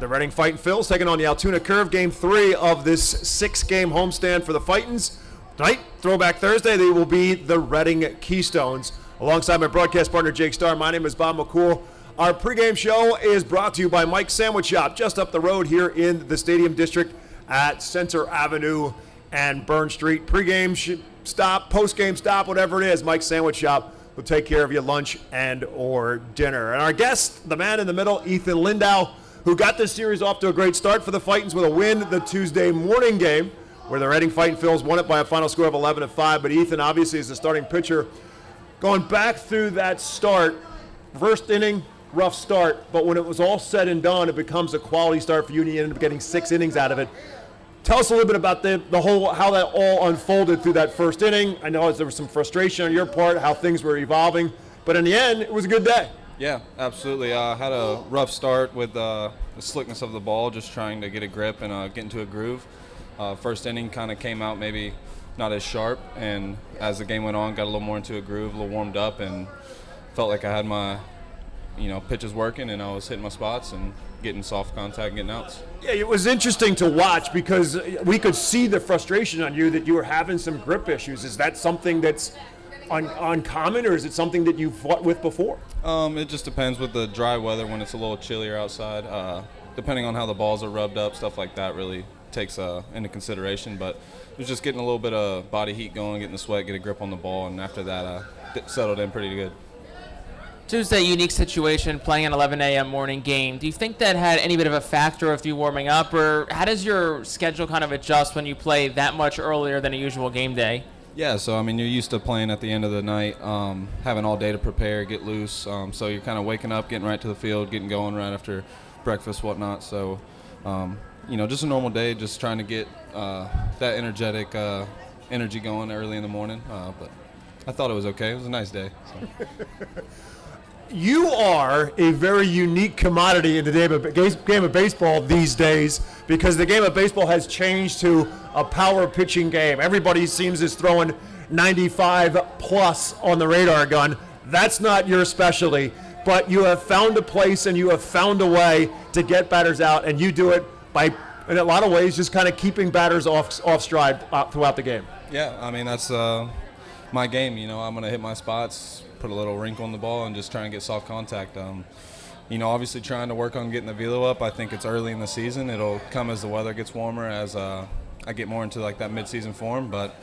The Reading Fightin' Phils taking on the Altoona Curve, Game 3 of this 6-game homestand for the Fightins. Tonight, Throwback Thursday, they will be the Reading Keystones. Alongside my broadcast partner, Jake Starr, my name is Bob McCool. Our pregame show is brought to you by Mike's Sandwich Shop, just up the road here in the Stadium District at Center Avenue and Burn Street. Pregame stop, postgame stop, whatever it is, Mike's Sandwich Shop will take care of your lunch and or dinner. And our guest, the man in the middle, Ethan Lindow, who got this series off to a great start for the Fightins with a win the Tuesday morning game, where the Reading Fightin' Phils won it by a final score of 11-5. But Ethan, obviously, is the starting pitcher. Going back through that start, first inning, rough start, but when it was all said and done, it becomes a quality start for you, and you ended up getting 6 innings out of it. Tell us a little bit about the whole, how that all unfolded through that first inning. I know there was some frustration on your part, how things were evolving, but in the end, it was a good day. Yeah, absolutely. I had a rough start with the slickness of the ball, just trying to get a grip and get into a groove. First inning kind of came out maybe not as sharp, and as the game went on, got a little more into a groove, a little warmed up, and felt like I had my pitches working, and I was hitting my spots and getting soft contact and getting outs. Yeah, it was interesting to watch because we could see the frustration on you that you were having some grip issues. Is that something that's uncommon, or is it something that you've fought with before? It just depends with the dry weather when it's a little chillier outside. Depending on how the balls are rubbed up, stuff like that really takes into consideration. But it was just getting a little bit of body heat going, getting the sweat, get a grip on the ball, and after that, settled in pretty good. Tuesday, unique situation, playing an 11 a.m. morning game. Do you think that had any bit of a factor of you warming up, or how does your schedule kind of adjust when you play that much earlier than a usual game day? Yeah, so, you're used to playing at the end of the night, having all day to prepare, get loose. So you're kind of waking up, getting right to the field, getting going right after breakfast, whatnot. So, just a normal day, just trying to get that energetic energy going early in the morning. But I thought it was okay. It was a nice day. So. You are a very unique commodity in the game of baseball these days, because the game of baseball has changed to a power pitching game. Everybody seems is throwing 95 plus on the radar gun. That's not your specialty, but you have found a place and you have found a way to get batters out, and you do it by, in a lot of ways, just kind of keeping batters off stride throughout the game. Yeah, that's my game. I'm going to hit my spots, put a little wrinkle in the ball, and just try and get soft contact. Obviously trying to work on getting the velo up. I think it's early in the season. It'll come as the weather gets warmer, as I get more into like that mid-season form. But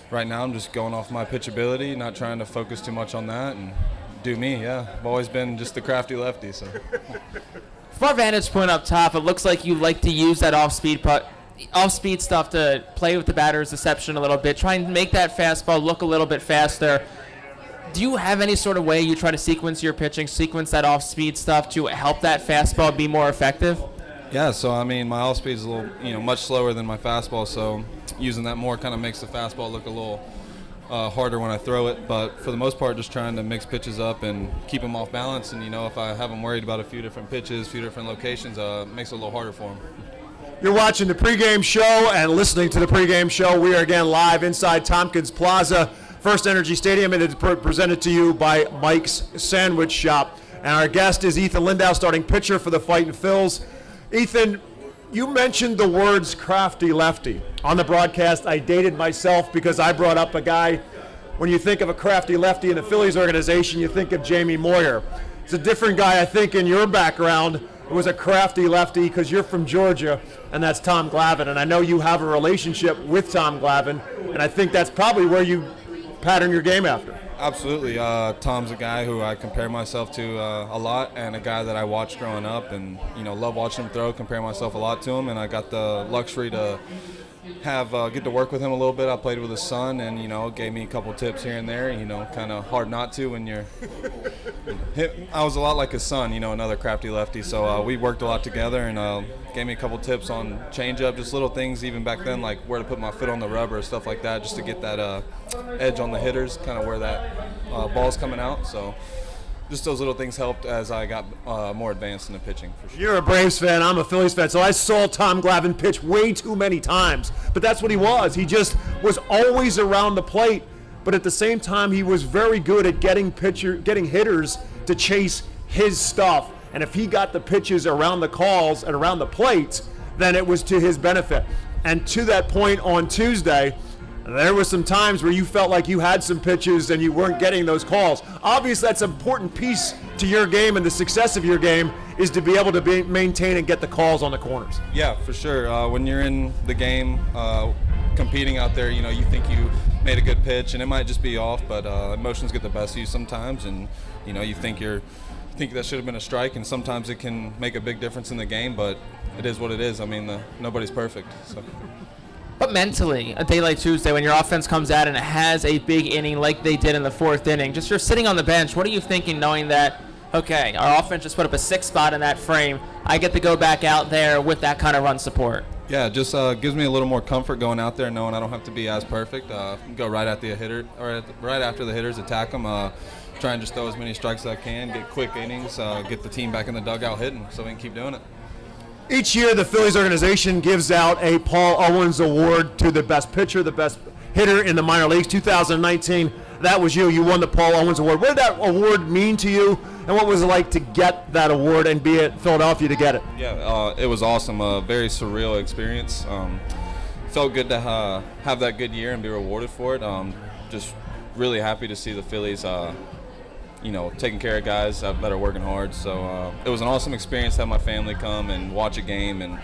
right now I'm just going off my pitchability, not trying to focus too much on that, and do me. Yeah, I've always been just the crafty lefty. So From our vantage point up top, it looks like you like to use that off-speed stuff to play with the batter's deception a little bit, try and make that fastball look a little bit faster. Do you have any sort of way you try to sequence your pitching, sequence that off-speed stuff to help that fastball be more effective? Yeah, so my off-speed is a little, much slower than my fastball, so using that more kind of makes the fastball look a little harder when I throw it. But for the most part, just trying to mix pitches up and keep them off balance. And, if I have them worried about a few different pitches, a few different locations, it makes it a little harder for them. You're watching the pregame show and listening to the pregame show. We are again live inside Tompkins Plaza, First Energy Stadium, and it's presented to you by Mike's Sandwich Shop. And our guest is Ethan Lindow, starting pitcher for the Fightin' Phils. Ethan, you mentioned the words crafty lefty. On the broadcast, I dated myself because I brought up a guy. When you think of a crafty lefty in the Phillies organization, you think of Jamie Moyer. It's a different guy, I think, in your background. It was a crafty lefty because you're from Georgia, and that's Tom Glavine. And I know you have a relationship with Tom Glavine, and I think that's probably where you pattern your game after. Absolutely. Tom's a guy who I compare myself to a lot, and a guy that I watched growing up, and love watching him throw, compare myself a lot to him, and I got the luxury to get to work with him a little bit. I played with his son, and gave me a couple tips here and there. Kind of hard not to when you're. I was a lot like his son, another crafty lefty. So we worked a lot together, and gave me a couple tips on changeup, just little things even back then, like where to put my foot on the rubber, stuff like that, just to get that edge on the hitters, kind of where that ball's coming out. So just those little things helped as I got more advanced in the pitching. For sure. You're a Braves fan, I'm a Phillies fan, so I saw Tom Glavine pitch way too many times. But that's what he was. He just was always around the plate, but at the same time, he was very good at getting hitters to chase his stuff. And if he got the pitches around the calls and around the plates, then it was to his benefit. And to that point on Tuesday, there were some times where you felt like you had some pitches and you weren't getting those calls. Obviously, that's an important piece to your game, and the success of your game is to be able to maintain and get the calls on the corners. Yeah, for sure. When you're in the game, competing out there, you think you made a good pitch, and it might just be off, but emotions get the best of you sometimes, and you think that should have been a strike, and sometimes it can make a big difference in the game, but it is what it is. I mean, nobody's perfect. So. But mentally, a day like Tuesday, when your offense comes out and it has a big inning like they did in the 4th inning, just you're sitting on the bench, what are you thinking knowing that, okay, our offense just put up a 6 spot in that frame, I get to go back out there with that kind of run support? Yeah, it just gives me a little more comfort going out there knowing I don't have to be as perfect. Go right at the hitter, or right after the hitters, attack them, try and just throw as many strikes as I can, get quick innings, get the team back in the dugout hitting so we can keep doing it. Each year, the Phillies organization gives out a Paul Owens Award to the best pitcher, the best hitter in the minor leagues. 2019, that was you. You won the Paul Owens Award. What did that award mean to you, and what was it like to get that award and be at Philadelphia to get it? Yeah, it was awesome. A very surreal experience. Felt good to have that good year and be rewarded for it. Just really happy to see the Phillies taking care of guys that are working hard. So it was an awesome experience to have my family come and watch a game and,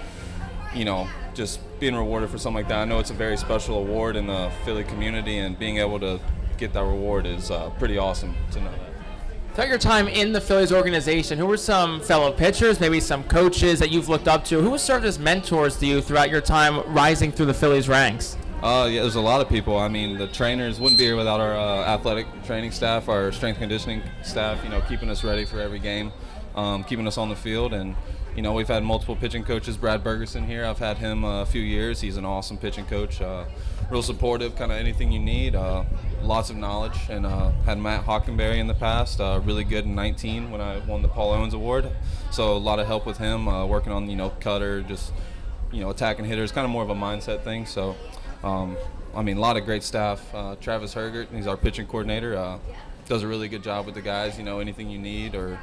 just being rewarded for something like that. I know it's a very special award in the Philly community, and being able to get that reward is pretty awesome to know that. Throughout your time in the Phillies organization, who were some fellow pitchers, maybe some coaches that you've looked up to? Who has served as mentors to you throughout your time rising through the Phillies ranks? Yeah, there's a lot of people. I mean, the trainers wouldn't be here without our athletic training staff, our strength conditioning staff, keeping us ready for every game, keeping us on the field. And, we've had multiple pitching coaches. Brad Bergerson here, I've had him a few years. He's an awesome pitching coach, real supportive, kind of anything you need, lots of knowledge. And had Matt Hockenberry in the past, really good in 19 when I won the Paul Owens Award. So a lot of help with him, working on, cutter, just, attacking hitters, kind of more of a mindset thing. So. A lot of great staff. Travis Hergert, he's our pitching coordinator, does a really good job with the guys, anything you need, or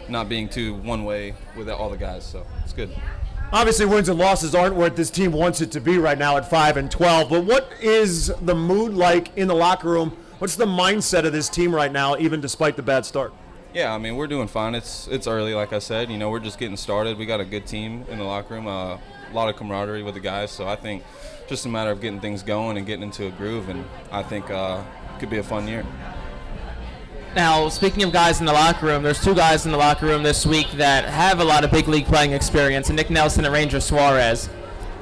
not being too one way with all the guys, so it's good. Obviously, wins and losses aren't what this team wants it to be right now at 5-12, but what is the mood like in the locker room? What's the mindset of this team right now, even despite the bad start? Yeah, we're doing fine. It's early, like I said. We're just getting started. We got a good team in the locker room, a lot of camaraderie with the guys, so I think just a matter of getting things going and getting into a groove, and I think it could be a fun year. Now, speaking of guys in the locker room, there's 2 guys in the locker room this week that have a lot of big league playing experience, Nick Nelson and Ranger Suarez.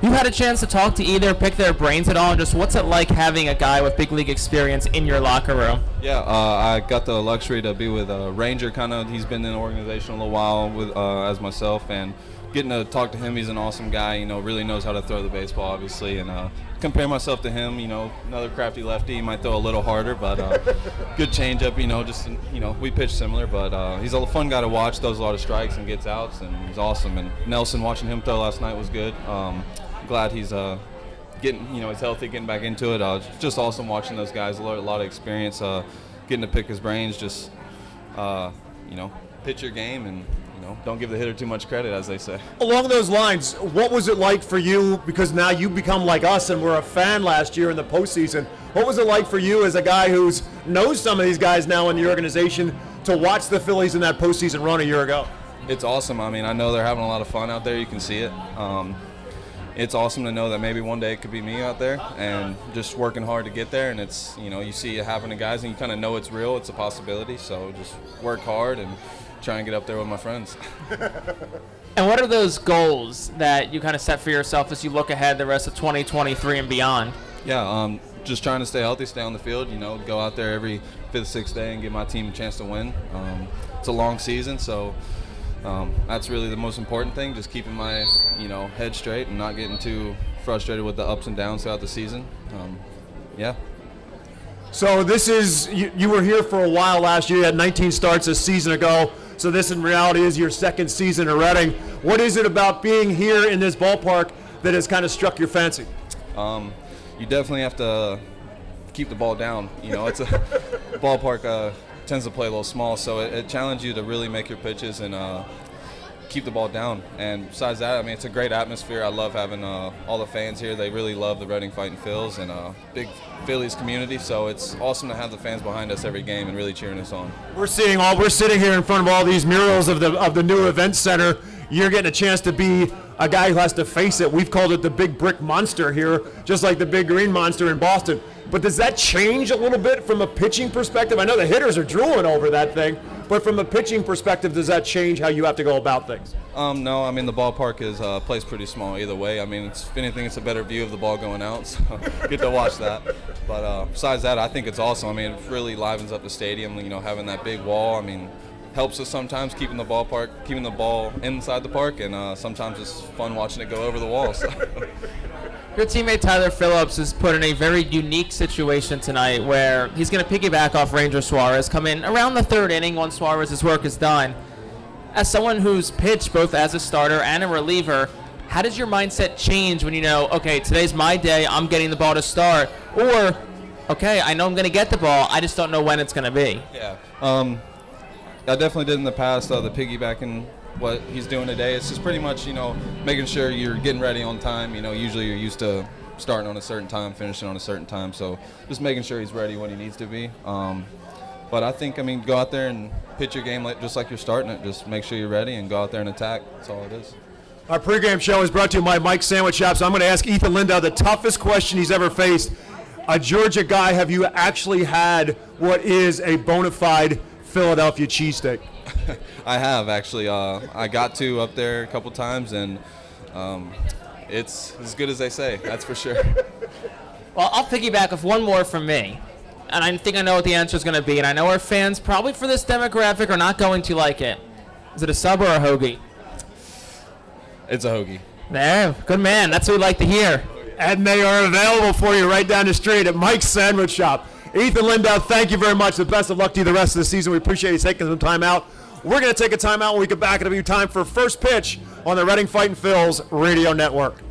You had a chance to talk to either, pick their brains at all, and just what's it like having a guy with big league experience in your locker room? Yeah, I got the luxury to be with Ranger. He's been in the organization a little while with as myself, and getting to talk to him, he's an awesome guy, really knows how to throw the baseball, obviously, and compare myself to him, another crafty lefty, he might throw a little harder, but good changeup, we pitch similar, but he's a fun guy to watch, throws a lot of strikes and gets outs, and he's awesome. And Nelson, watching him throw last night was good. Glad he's getting, he's healthy, getting back into it. It's just awesome watching those guys, a lot of experience, getting to pick his brains, just, pitch your game and, don't give the hitter too much credit, as they say. Along those lines, what was it like for you, because now you become like us and were a fan last year in the postseason, what was it like for you as a guy who knows some of these guys now in the organization to watch the Phillies in that postseason run a year ago? It's awesome. I know they're having a lot of fun out there. You can see it. It's awesome to know that maybe one day it could be me out there, and just working hard to get there. And it's, you see it happen to guys and you kind of know it's real, it's a possibility. So just work hard and try and get up there with my friends. And what are those goals that you kind of set for yourself as you look ahead the rest of 2023 and beyond? Yeah, just trying to stay healthy, stay on the field, go out there every 5th, 6th day and give my team a chance to win. It's a long season, so that's really the most important thing, just keeping my, head straight and not getting too frustrated with the ups and downs throughout the season. Yeah. So this is, you were here for a while last year, you had 19 starts a season ago, so this in reality is your 2nd season at Reading. What is it about being here in this ballpark that has kind of struck your fancy? You definitely have to keep the ball down. It's a ballpark tends to play a little small, so it challenges you to really make your pitches and keep the ball down. And besides that, I mean, it's a great atmosphere. I love having all the fans here. They really love the Reading Fightin Phils and big Phillies community. So it's awesome to have the fans behind us every game and really cheering us on. We're sitting here in front of all these murals of the new event center. You're getting a chance to be a guy who has to face it. We've called it the big brick monster here, just like the big green monster in Boston. But does that change a little bit from a pitching perspective? I know the hitters are drooling over that thing, but from a pitching perspective, does that change how you have to go about things? No, I mean, the ballpark is plays pretty small either way. I mean, if anything, it's a better view of the ball going out, so get to watch that. But besides that, I think it's awesome. I mean, it really livens up the stadium, having that big wall. I mean, helps us sometimes keeping the ball inside the park, and sometimes it's fun watching it go over the wall. So. Your teammate Tyler Phillips is put in a very unique situation tonight where he's going to piggyback off Ranger Suarez, come in around the third inning once Suarez's work is done. As someone who's pitched both as a starter and a reliever, how does your mindset change when you know, okay, today's my day, I'm getting the ball to start, or, okay, I know I'm going to get the ball, I just don't know when it's going to be? Yeah. I definitely did in the past, the piggybacking what he's doing today. It's just pretty much, making sure you're getting ready on time. Usually you're used to starting on a certain time, finishing on a certain time. So just making sure he's ready when he needs to be. But I think, go out there and pitch your game just like you're starting it. Just make sure you're ready and go out there and attack. That's all it is. Our pregame show is brought to you by Mike's Sandwich Shop. So I'm going to ask Ethan Lindow the toughest question he's ever faced. A Georgia guy, have you actually had what is a bona fide Philadelphia cheesesteak? I have, actually. I got to up there a couple times, and it's as good as they say, that's for sure. Well, I'll piggyback with one more from me, and I think I know what the answer is going to be, and I know our fans probably for this demographic are not going to like it. Is it a sub or a hoagie? It's a hoagie. There, good man. That's what we like to hear. And they are available for you right down the street at Mike's Sandwich Shop. Ethan Lindow, thank you very much. The best of luck to you the rest of the season. We appreciate you taking some time out. We're going to take a time out when we get back. It'll be time for first pitch on the Reading Fightin Phils Radio Network.